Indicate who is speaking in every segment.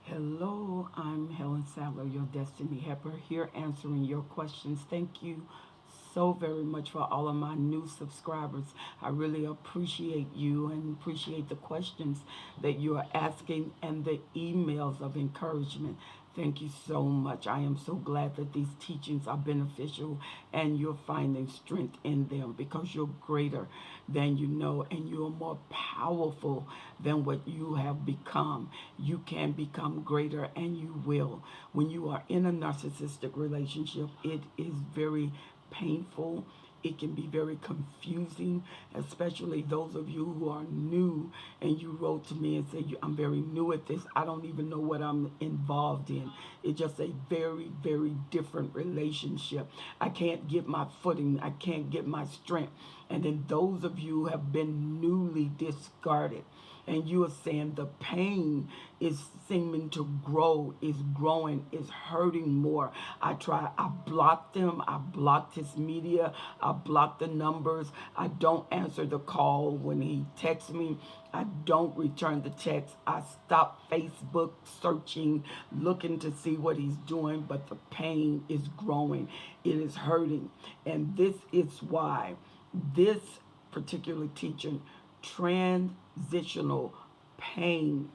Speaker 1: Hello, I'm Helen Sadler, your Destiny Helper, here answering your questions. Thank you so very much for all of my new subscribers. I really appreciate you and appreciate the questions that you are asking and the emails of encouragement. Thank you so much. I am so glad that these teachings are beneficial and you're finding strength in them because you're greater than you know and you're more powerful than what you have become. You can become greater and you will. When you are in a narcissistic relationship, it is very painful. It can be very confusing, especially those of you who are new and you wrote to me and said, I'm very new at this. I don't even know what I'm involved in. It's just a very, very different relationship. I can't get my footing. I can't get my strength. And then those of you who have been newly discarded, and you are saying the pain is seeming to grow, is growing, is hurting more. I blocked them, I blocked his media, I blocked the numbers, I don't answer the call when he texts me, I don't return the text, I stop Facebook searching, looking to see what he's doing, but the pain is growing, it is hurting. And this is why this particular teaching, transitional pain,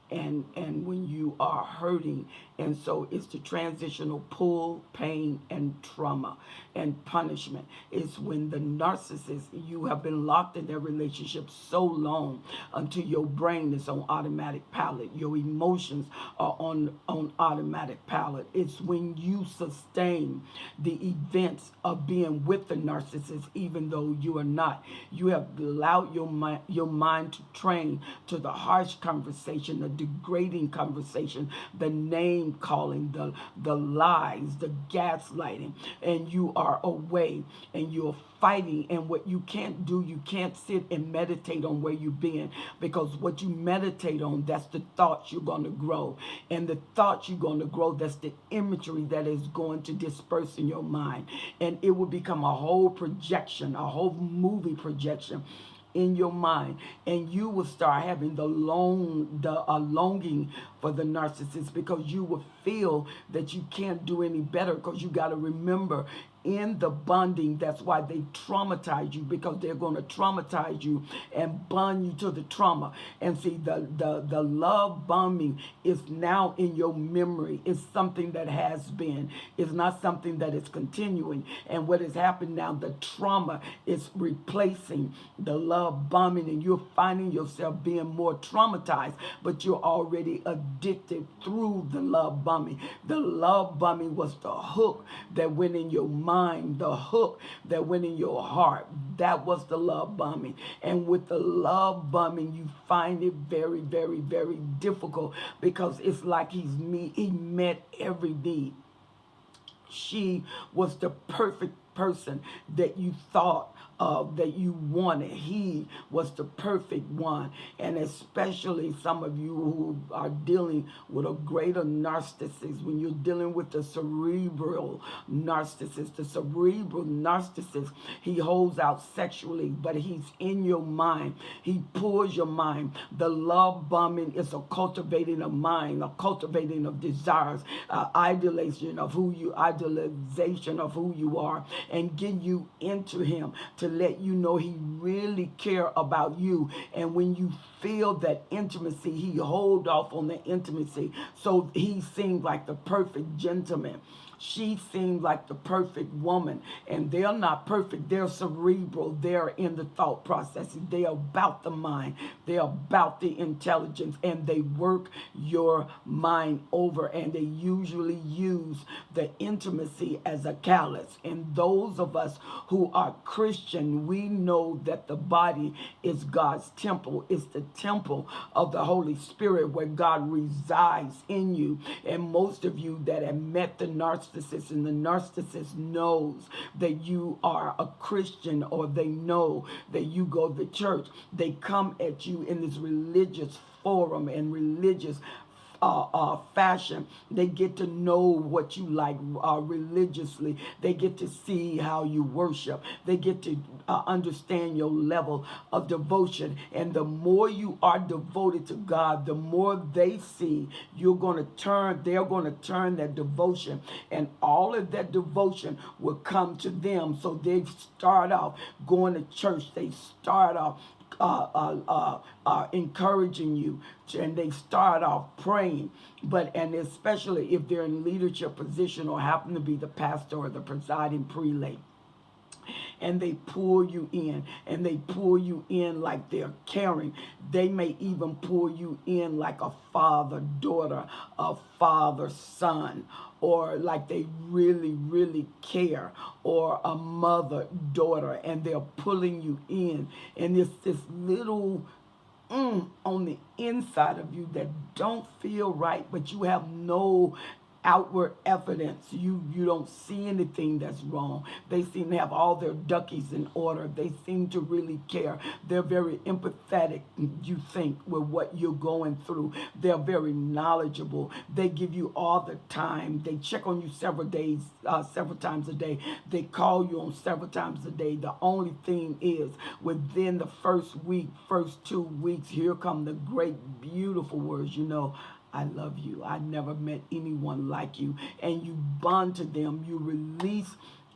Speaker 1: and when you are hurting, and so it's the transitional pull, pain, and trauma and punishment. It's when the narcissist, you have been locked in their relationship so long until your brain is on automatic pilot, your emotions are on automatic pilot. It's when you sustain the events of being with the narcissist even though you are not. You have allowed your mind to train to the harsh conversation, the degrading conversation, the name calling, the lies, the gaslighting, and you are away and you're fighting. And what you can't do, you can't sit and meditate on where you've been, because what you meditate on, that's the thoughts you're going to grow, and the thoughts you're going to grow, that's the imagery that is going to disperse in your mind, and it will become a whole projection, a whole movie projection in your mind, and you will start having the longing for the narcissist, because you will feel that you can't do any better, because you got to remember, in the bonding, that's why they traumatize you, because they're going to traumatize you and bond you to the trauma. And see, the love bombing is now in your memory. It's something that has been. It's not something that is continuing. And what has happened now, the trauma is replacing the love bombing, and you're finding yourself being more traumatized, but you're already addicted through the love bombing. The love bombing was the hook that went in your mind, the hook that went in your heart. That was the love bombing. And with the love bombing, you find it very, very, very difficult, because it's like he met every need. She was the perfect person that you thought of, that you wanted. He was the perfect one. And especially some of you who are dealing with a greater narcissist, when you're dealing with the cerebral narcissist, he holds out sexually, but he's in your mind. He pulls your mind. The love bombing is a cultivating of mind, a cultivating of desires, idolization of who you are, and get you into him to let you know he really care about you. And when you feel that intimacy, he hold off on the intimacy. So he seemed like the perfect gentleman. She seemed like the perfect woman, and they're not perfect. They're cerebral. They're in the thought processing. They're about the mind. They're about the intelligence, and they work your mind over, and they usually use the intimacy as a callus. And those of us who are Christian, we know that the body is God's temple. It's the temple of the Holy Spirit where God resides in you. And most of you that have met the narcissist, and the narcissist knows that you are a Christian, or they know that you go to church, they come at you in this religious forum and religious fashion. They get to know what you like religiously. They get to see how you worship. They get to understand your level of devotion. And the more you are devoted to God, the more they see they're going to turn that devotion, and all of that devotion will come to them. So they start off going to church. They start off encouraging you, and they start off praying. And especially if they're in leadership position or happen to be the pastor or the presiding prelate, and they pull you in, and they pull you in like they're caring. They may even pull you in like a father daughter, a father son, or like they really really care, or a mother daughter, and they're pulling you in, and it's this little on the inside of you that don't feel right, but you have no outward evidence. You don't see anything that's wrong. They seem to have all their duckies in order. They seem to really care. They're very empathetic, you think, with what you're going through. They're very knowledgeable. They give you all the time. They check on you several times a day. They call you on several times a day. The only thing is, within the first week, first 2 weeks, here come the great beautiful words, I love you. I never met anyone like you. And you bond to them. You release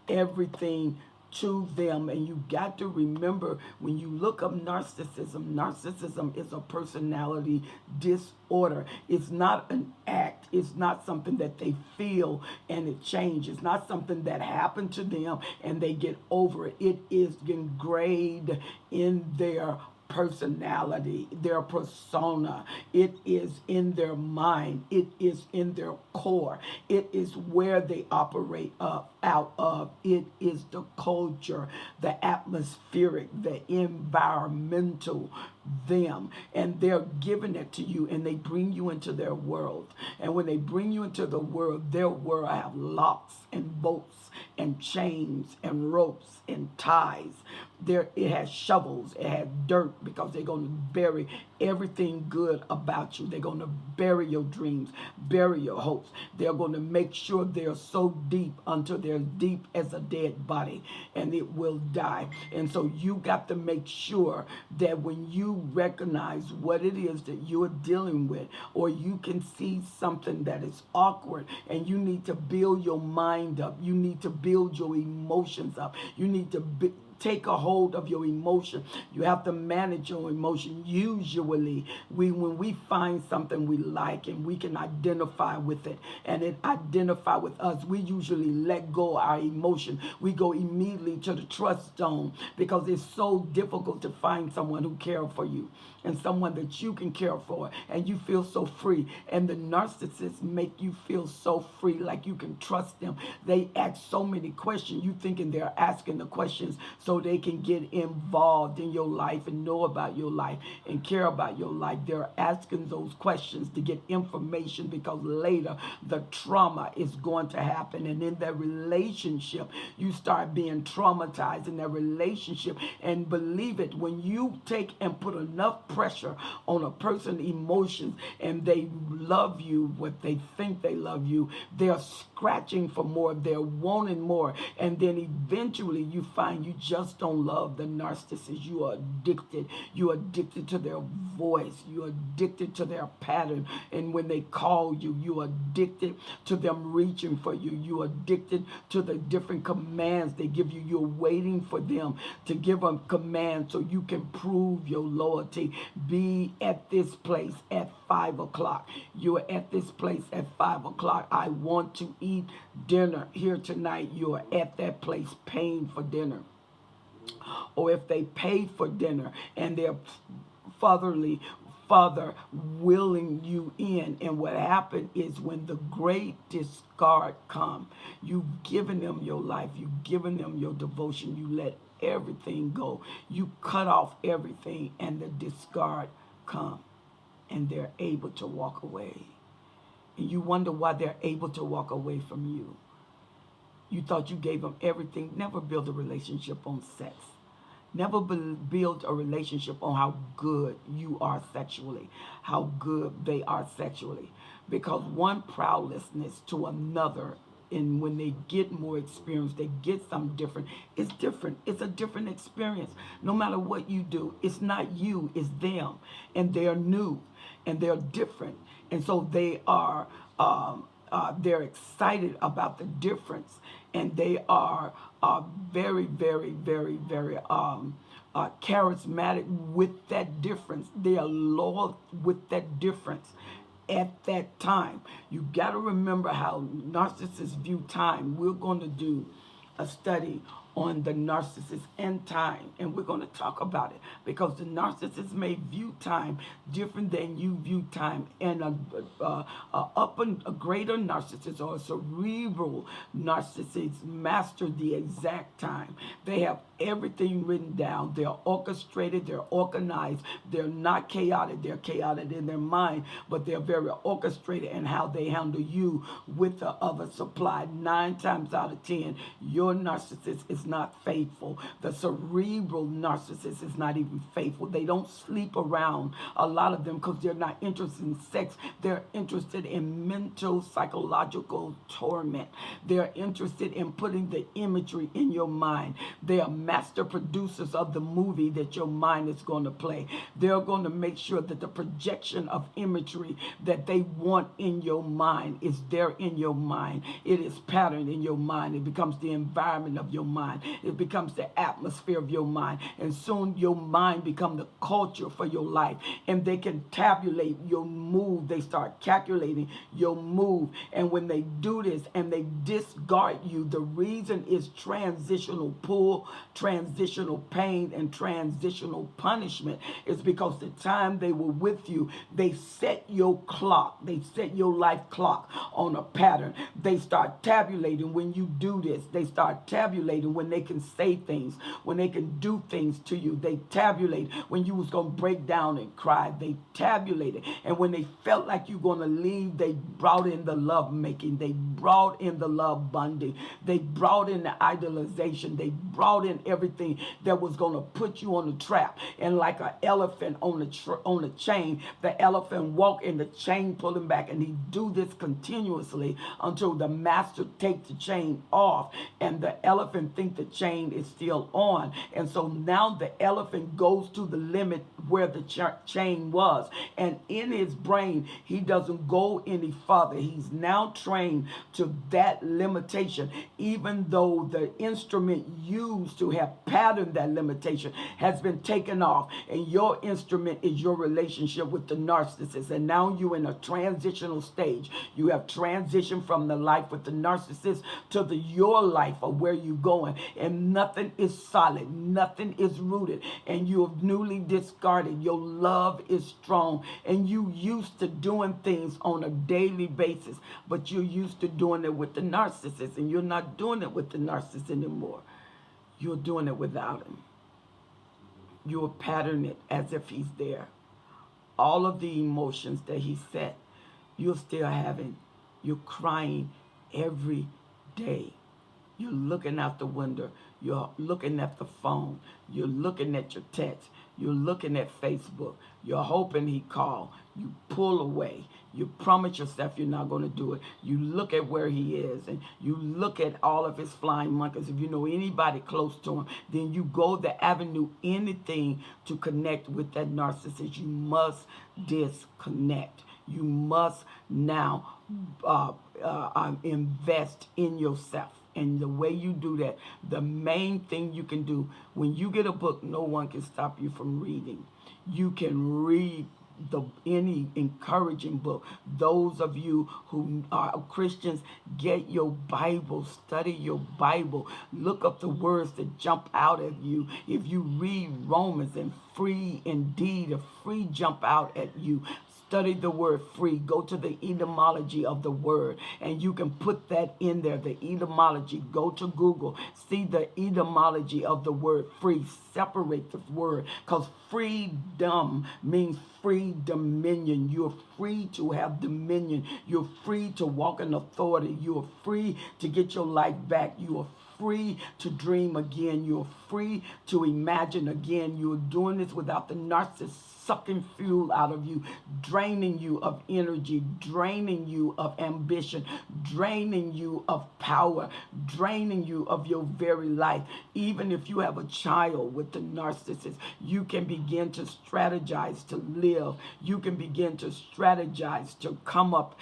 Speaker 1: everything to them. And you got to remember, when you look up narcissism is a personality disorder. It's not an act. It's not something that they feel and it changes. It's not something that happened to them and they get over it. It is engraved in their personality, their persona. It is in their mind. It is in their core. It is where they operate out of. It is the culture, the atmospheric, the environmental them, and they're giving it to you, and they bring you into their world. And when they bring you into the world, their world have locks and bolts and chains and ropes and ties. It has shovels, it has dirt, because they're going to bury everything good about you. They're going to bury your dreams, bury your hopes. They're going to make sure they're so deep until they're deep as a dead body, and it will die. And so you got to make sure that when you recognize what it is that you're dealing with, or you can see something that is awkward, and you need to build your mind up, you need to build your emotions up, you need to take a hold of your emotion. You have to manage your emotion. Usually, when we find something we like and we can identify with it, and it identify with us, we usually let go our emotion. We go immediately to the trust zone, because it's so difficult to find someone who cares for you and someone that you can care for, and you feel so free. And the narcissists make you feel so free, like you can trust them. They ask so many questions. You thinking they're asking the questions so they can get involved in your life and know about your life and care about your life. They're asking those questions to get information, because later the trauma is going to happen. And in that relationship, you start being traumatized in that relationship. And believe it, when you take and put enough pressure on a person's emotions, and they love you, what they think they love you, they're scratching for more, they're wanting more, and then eventually you find you just don't love the narcissist. You are addicted. You're addicted to their voice. You're addicted to their pattern. And when they call you, you're addicted to them reaching for you. You're addicted to the different commands they give you. You're waiting for them to give them commands so you can prove your loyalty. Be at this place at 5 o'clock. You're at this place at 5 o'clock. I want to eat dinner here tonight. You're at that place paying for dinner. Or if they paid for dinner and they're father willing you in. And what happened is, when the great discard come, you've given them your life, you've given them your devotion, you let everything go, you cut off everything, and the discard come, and they're able to walk away. And you wonder why they're able to walk away from you. You thought you gave them everything. Never build a relationship on sex. Never build a relationship on how good you are sexually, how good they are sexually. Because one prowlessness to another, and when they get more experience, they get something different. It's different. It's a different experience. No matter what you do, it's not you, it's them. And they're new and they're different. And so they're excited about the difference, and they are very, very, very, very charismatic with that difference. They are loyal with that difference at that time. You got to remember how narcissists view time. We're going to do a study on the narcissist and time, and we're going to talk about it, because the narcissist may view time different than you view time. And a greater narcissist or a cerebral narcissist master the exact time. They have everything written down. They're orchestrated, they're organized, they're not chaotic. They're chaotic in their mind, but they're very orchestrated in how they handle you with the other supply. 9 times out of 10, your narcissist is not faithful. The cerebral narcissist is not even faithful. They don't sleep around, a lot of them, because they're not interested in sex. They're interested in mental, psychological torment. They're interested in putting the imagery in your mind. They are master producers of the movie that your mind is going to play. They're going to make sure that the projection of imagery that they want in your mind is there in your mind. It is patterned in your mind. It becomes the environment of your mind. It becomes the atmosphere of your mind. And soon your mind becomes the culture for your life. And they can tabulate your move. They start calculating your move. And when they do this and they discard you, the reason is transitional pull, transitional pain, and transitional punishment is because the time they were with you, they set your clock. They set your life clock on a pattern. They start tabulating when you do this. They start tabulating when they can say things, when they can do things to you. They tabulate when you was going to break down and cry. They tabulated. And when they felt like you're going to leave, they brought in the love making. They brought in the love bonding. They brought in the idolization. They brought in everything that was going to put you on the trap. And like an elephant on the chain, the elephant walk and the chain pulling back. And he do this continuously until the master take the chain off, and the elephant think the chain is still on. And so now the elephant goes to the limit where the chain was, and in his brain he doesn't go any further. He's now trained to that limitation, even though the instrument used to have patterned that limitation has been taken off. And your instrument is your relationship with the narcissist. And now you're in a transitional stage. You have transitioned from the life with the narcissist to your life of where you're going. And nothing is solid, nothing is rooted, and you have newly discarded. Your love is strong, and you used to doing things on a daily basis, but you're used to doing it with the narcissist, and you're not doing it with the narcissist anymore. You're doing it without him. You'll pattern it as if he's there. All of the emotions that he set, you're still having. You're crying every day. You're looking out the window. You're looking at the phone. You're looking at your text. You're looking at Facebook. You're hoping he call. You pull away. You promise yourself you're not going to do it. You look at where he is, and you look at all of his flying monkeys. If you know anybody close to him, then you go the avenue, anything to connect with that narcissist. You must disconnect. You must now invest in yourself. And the way you do that, the main thing you can do, when you get a book, no one can stop you from reading. You can read any encouraging book. Those of you who are Christians, get your Bible, study your Bible, look up the words that jump out at you. If you read Romans, and free indeed, a free jump out at you. Study the word free. Go to the etymology of the word, and you can put that in there, the etymology. Go to Google. See the etymology of the word free. Separate the word, because freedom means free dominion. You're free to have dominion. You're free to walk in authority. You're free to get your life back. You are free to dream again. You're free to imagine again. You're doing this without the narcissist sucking fuel out of you, draining you of energy, draining you of ambition, draining you of power, draining you of your very life. Even if you have a child with the narcissist, you can begin to strategize to live. You can begin to strategize to come up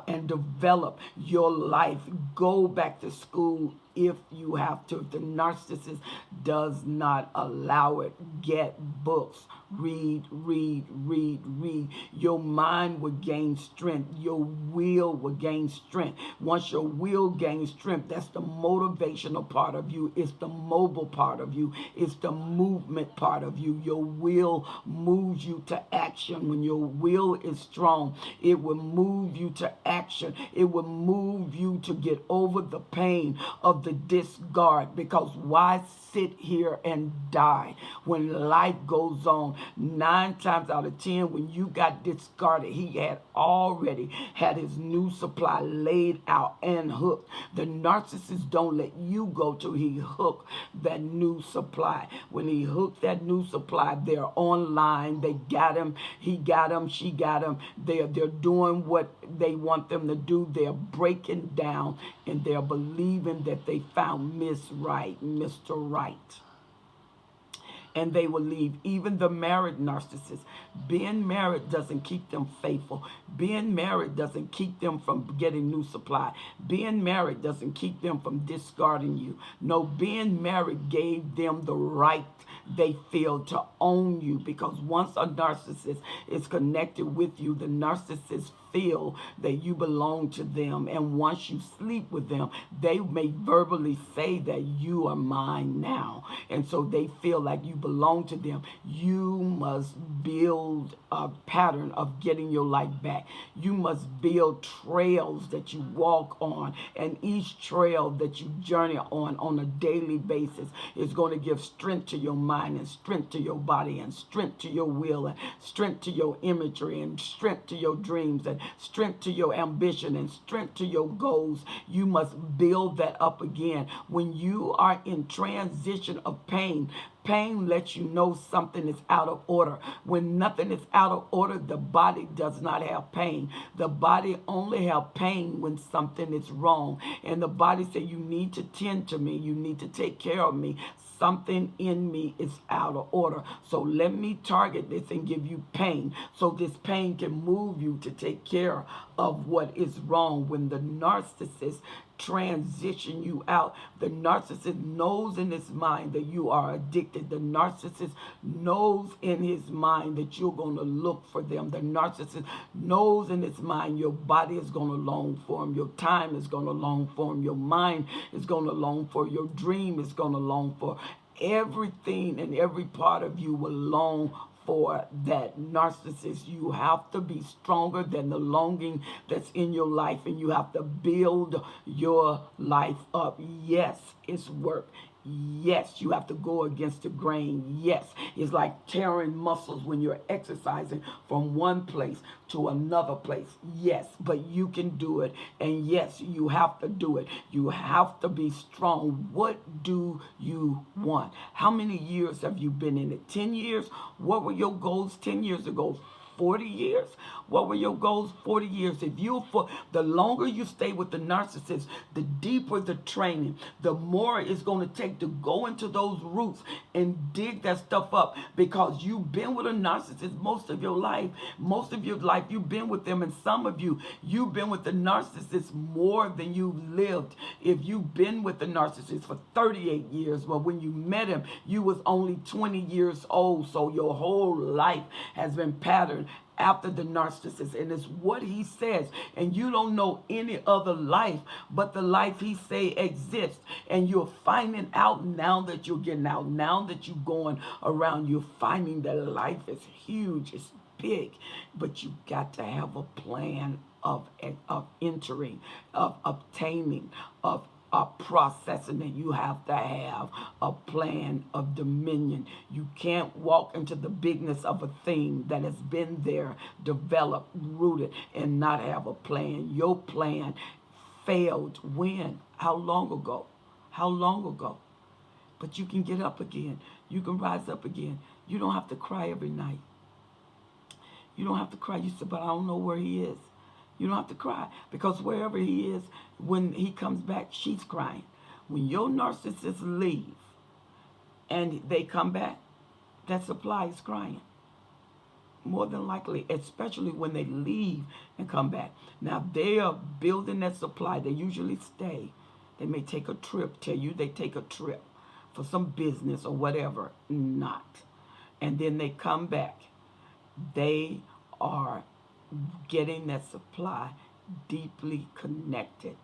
Speaker 1: and develop your life. Go back to school if you have to. If the narcissist does not allow it, get books. Read, read, read, read. Your mind will gain strength. Your will will gain strength. Once your will gains strength, that's the motivational part of you. It's the mobile part of you. It's the movement part of you. Your will moves you to action. When your will is strong, it will move you to action. It will move you to get over the pain of the discard. Because why sit here and die when life goes on? 9 times out of 10, when you got discarded, he had already had his new supply laid out and hooked. The narcissist don't let you go till he hook that new supply. When he hooked that new supply, they're online. They got him. He got him. She got him. They're doing what they want them to do. They're breaking down and they're believing that they found Miss Right, Mr. Right. And they will leave. Even the married narcissist. Being married doesn't keep them faithful. Being married doesn't keep them from getting new supply. Being married doesn't keep them from discarding you. No, being married gave them the right they feel to own you, because once a narcissist is connected with you, the narcissist feel that you belong to them, and once you sleep with them, they may verbally say that you are mine now, and so they feel like you belong to them. You must build a pattern of getting your life back. You must build trails that you walk on, and each trail that you journey on a daily basis is going to give strength to your mind, and strength to your body, and strength to your will, and strength to your imagery, and strength to your dreams, and strength to your ambition, and strength to your goals. You must build that up again. When you are in transition of pain, pain lets you know something is out of order. When nothing is out of order, the body does not have pain. The body only has pain when something is wrong. And the body says, you need to tend to me. You need to take care of me. Something in me is out of order. So let me target this and give you pain, so this pain can move you to take care of what is wrong. When the narcissist transition you out, the narcissist knows in his mind that you are addicted. The narcissist knows in his mind that you're going to look for them. The narcissist knows in his mind your body is going to long for him, your time is going to long for him, your mind is going to long for, your dream is going to long for. Everything and every part of you will long for that narcissist. You have to be stronger than the longing that's in your life, and you have to build your life up. Yes, it's work. Yes, you have to go against the grain. Yes, it's like tearing muscles when you're exercising from one place to another place. Yes, but you can do it. And yes, you have to do it. You have to be strong. What do you want? How many years have you been in it? 10 years? What were your goals 10 years ago? 40 years? What were your goals 40 years? If you, for the longer you stay with the narcissist, the deeper the training, the more it's going to take to go into those roots and dig that stuff up, because you've been with a narcissist most of your life. Most of your life you've been with them, and some of you, you've been with the narcissist more than you've lived. If you've been with the narcissist for 38 years, well, when you met him, you was only 20 years old, so your whole life has been patterned after the narcissist, and it's what he says, and you don't know any other life but the life he say exists, and you're finding out now that you're getting out, now that you're going around, you're finding that life is huge, it's big, but you got to have a plan of entering, of obtaining, of processing it. You have to have a plan of dominion. You can't walk into the bigness of a thing that has been there, developed, rooted, and not have a plan. Your plan failed when? How long ago? How long ago? But you can get up again. You can rise up again. You don't have to cry every night. You don't have to cry. You say, but I don't know where he is. You don't have to cry because wherever he is, when he comes back, she's crying. When your narcissists leave and they come back, that supply is crying. More than likely, especially when they leave and come back. Now, they are building that supply. They usually stay. They may take a trip, tell you they take a trip for some business or whatever. Not. And then they come back. They are getting that supply deeply connected.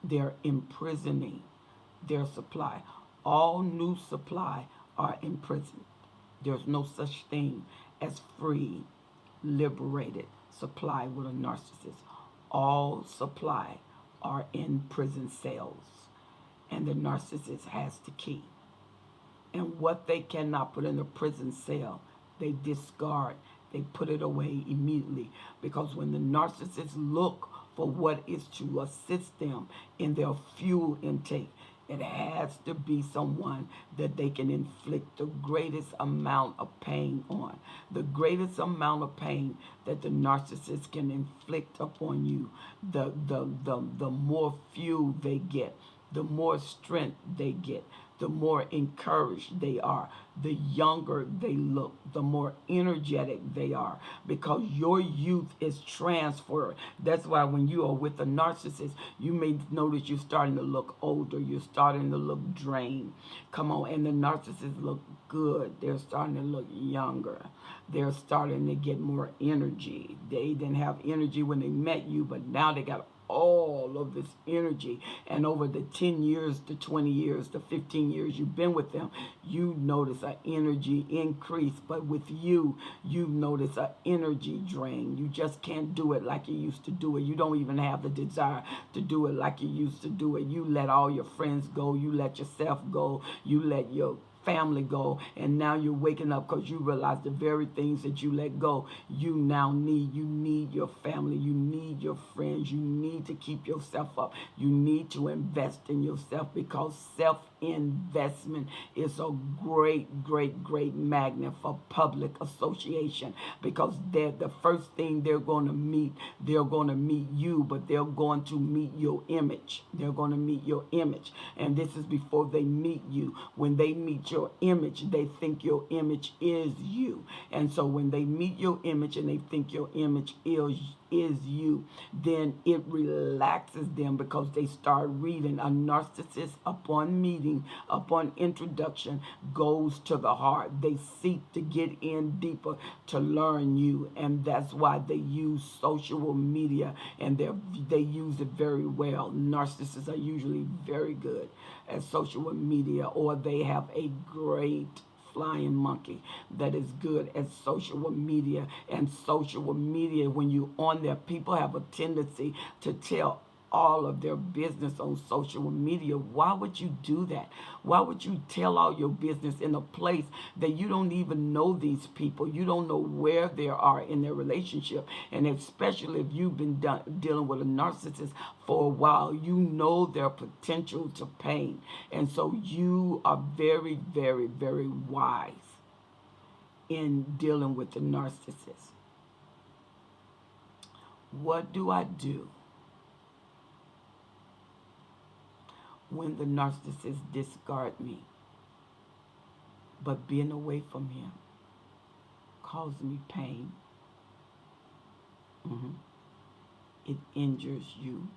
Speaker 1: They're imprisoning their supply. All new supply are imprisoned. There's no such thing as free, liberated supply with a narcissist. All supply are in prison cells, and the narcissist has the key. And what they cannot put in a prison cell, they discard. They put it away immediately because when the narcissists look for what is to assist them in their fuel intake, it has to be someone that they can inflict the greatest amount of pain on. The greatest amount of pain that the narcissist can inflict upon you, the more fuel they get, the more strength they get, the more encouraged they are, the younger they look, the more energetic they are, because your youth is transferred. That's why when you are with a narcissist, you may notice you're starting to look older, you're starting to look drained. Come on, and the narcissists look good. They're starting to look younger. They're starting to get more energy. They didn't have energy when they met you, but now they got all of this energy. And over the 10 years, the 20 years, the 15 years you've been with them, you notice an energy increase. But with you, you notice an energy drain. You just can't do it like you used to do it. You don't even have the desire to do it like you used to do it. You let all your friends go. You let yourself go. You let your family go, and now you're waking up because you realize the very things that you let go you now need. You need your family, you need your friends, you need to keep yourself up, you need to invest in yourself, because self-investment is a great magnet for public association, because they're the first thing they're going to meet you, but they're going to meet your image. They're going to meet your image, and this is before they meet you. When they meet your image, they think your image is you. And so when they meet your image and they think your image is you, then it relaxes them, because they start reading. A narcissist, upon meeting, upon introduction, goes to the heart. They seek to get in deeper, to learn you, and that's why they use social media, and they use it very well. Narcissists are usually very good at social media, or they have a great flying monkey that is good at social media. And social media, when you're on there, people have a tendency to tell all of their business on social media. Why would you do that? Why would you tell all your business in a place that you don't even know these people? You don't know where they are in their relationship. And especially if you've been dealing with a narcissist for a while, you know their potential to pain. And so you are very wise in dealing with the narcissist. What do I do when the narcissist discard me? But being away from him causes me pain. It injures you.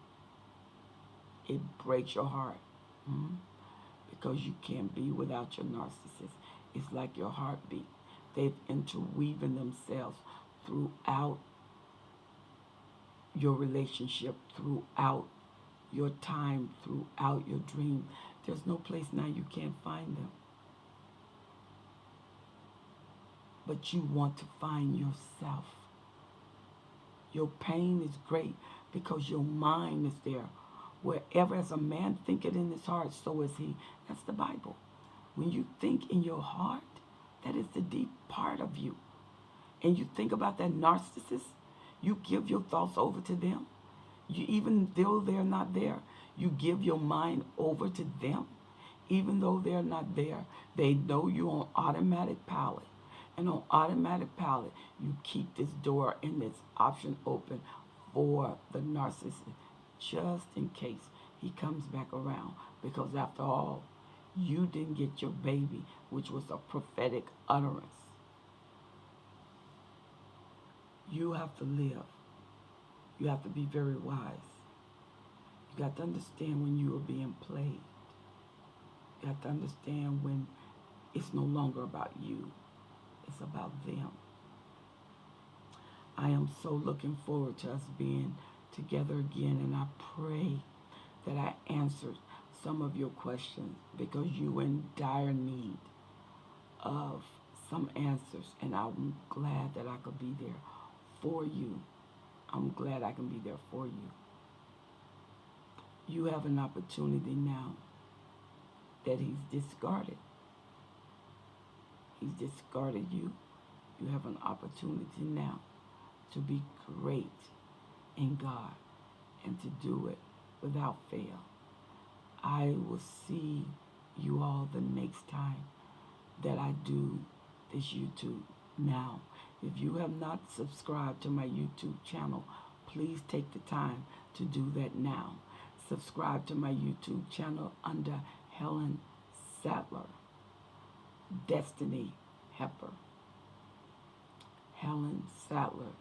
Speaker 1: It breaks your heart. Because you can't be without your narcissist. It's like your heartbeat. They've interweaving themselves throughout your relationship, throughout your time, throughout your dream. There's no place now you can't find them. But you want to find yourself. Your pain is great because your mind is there. Wherever as a man thinketh in his heart, so is he. That's the Bible. When you think in your heart, that is the deep part of you. And you think about that narcissist, you give your thoughts over to them. You, even though they're not there, You give your mind over to them, even though they're not there. They know you on automatic pilot. And on automatic pilot, you keep this door and this option open for the narcissist, just in case he comes back around. Because after all, you didn't get your baby, which was a prophetic utterance. You have to live. You have to be very wise. You got to understand when you are being played. You have to understand when it's no longer about you. It's about them. I am so looking forward to us being together again, and I pray that I answered some of your questions because you in dire need of some answers, and I'm glad that I could be there for you. I'm glad I can be there for you. You have an opportunity now that he's discarded. He's discarded you. You have an opportunity now to be great in God and to do it without fail. I will see you all the next time that I do this YouTube. Now, if you have not subscribed to my YouTube channel, please take the time to do that now. Subscribe to my YouTube channel under Helen Sattler, Destiny Helper. Helen Sattler,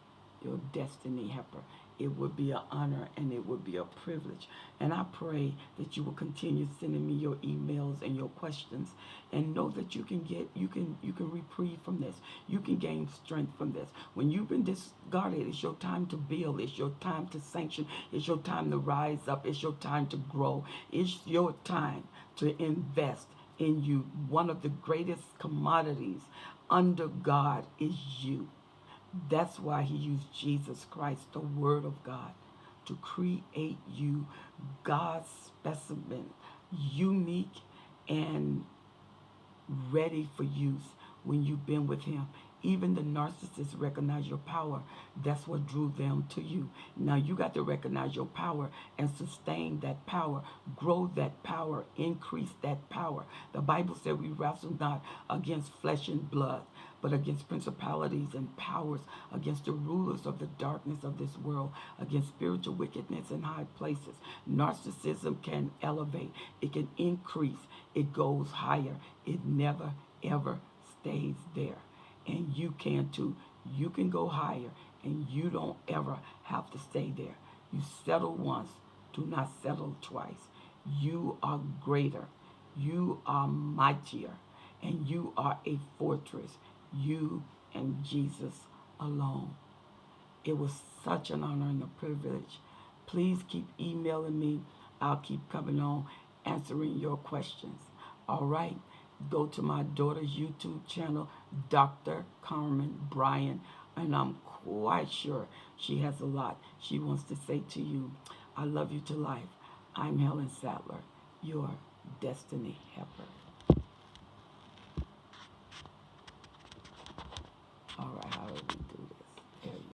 Speaker 1: your destiny helper. It would be an honor and it would be a privilege. And I pray that you will continue sending me your emails and your questions, and know that you can reprieve from this. You can gain strength from this. When you've been discarded, it's your time to build. It's your time to sanction. It's your time to rise up. It's your time to grow. It's your time to invest in you. One of the greatest commodities under God is you. That's why he used Jesus Christ, the Word of God, to create you, God's specimen, unique and ready for use when you've been with him. Even the narcissists recognize your power. That's what drew them to you. Now you got to recognize your power and sustain that power, grow that power, increase that power. The Bible said we wrestle not against flesh and blood, but against principalities and powers, against the rulers of the darkness of this world, against spiritual wickedness in high places. Narcissism can elevate. It can increase. It goes higher. It never, ever stays there. And you can too. You can go higher, and you don't ever have to stay there. You settle once, do not settle twice. You are greater. You are mightier, and you are a fortress. You and Jesus alone. It was such an honor and a privilege. Please keep emailing me. I'll keep coming on answering your questions. All right? Go to my daughter's YouTube channel, Dr. Carmen Bryan, and I'm quite sure she has a lot she wants to say to you. I love you to life. I'm Helen Sattler, your destiny helper.